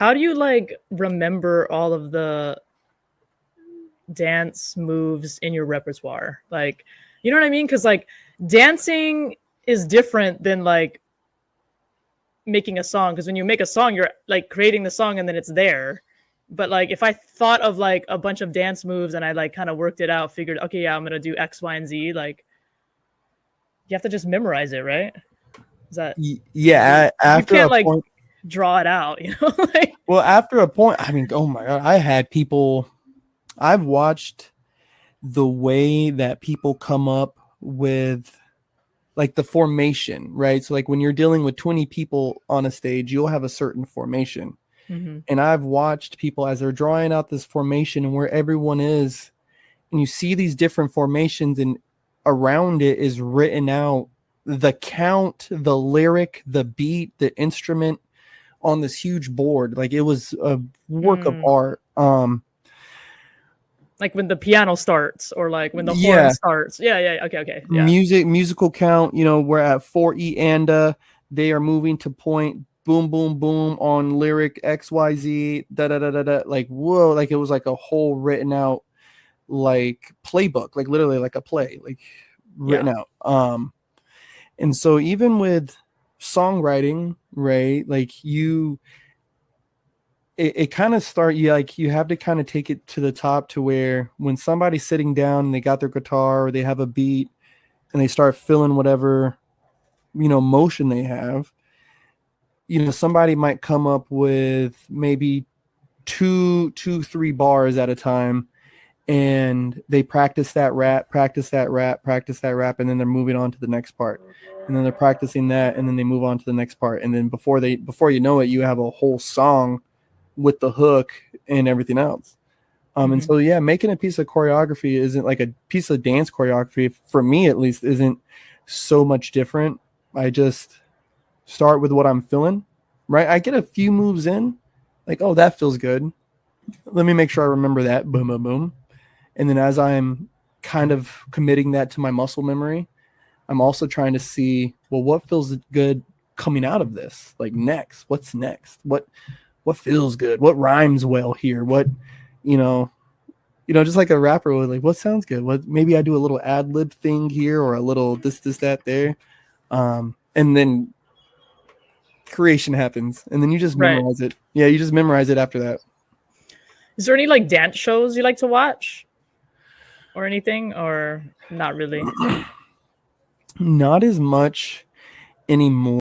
How do you like remember all of the dance moves in your repertoire? Like, you know what I mean? Because like dancing is different than like making a song. Because when you make a song, you're like creating the song and then it's there. But like if I thought of like a bunch of dance moves and I like kind of worked it out, figured, okay, yeah, I'm gonna do X, Y, and Z, like you have to just memorize it, right? Is that Yeah, you after can't a like point. draw it out, you know? Like, Well, after a point, I mean, oh my God, I had people, I've watched the way that people come up with like the formation, right? So, like when you're dealing with 20 people on a stage, you'll have a certain formation. mm-hmm. And I've watched people as they're drawing out this formation and where everyone is, and you see these different formations, and around it is written out the count, the lyric, the beat, the instrument on this huge board. Like it was a work of art. Like when the piano starts or like when the horn Yeah, starts. Yeah. Okay. Yeah. musical count. We're at 4E and they are moving to point boom boom boom on lyric XYZ da da da da da. Like whoa, like it was like a whole written out like playbook, like literally like a play, like written Yeah. out. And so even with songwriting, right, like it kind of you have to kind of take it to the top to where when somebody's sitting down and they got their guitar or they have a beat and they start feeling whatever motion they have, somebody might come up with maybe three bars at a time, and they practice that rap, and then they're moving on to the next part, and then they're practicing that, and then they move on to the next part, and then before you know it, you have a whole song with the hook and everything else. And so yeah, making a piece of choreography isn't like a piece of dance choreography, for me at least, isn't so much different. I just start with what I'm feeling, right? I get a few moves in, like, oh, that feels good, let me make sure I remember that, boom boom boom. And then as I'm kind of committing that to my muscle memory, I'm also trying to see, well, what feels good coming out of this? Like next, what's next? What feels good? What rhymes well here? What, just like a rapper would, like, what sounds good? What, maybe I do a little ad lib thing here or a little this, that, there. And then creation happens, and then you just Right. memorize it. Yeah, you just memorize it after that. Is there any like dance shows you like to watch or anything, or not really? Not as much anymore.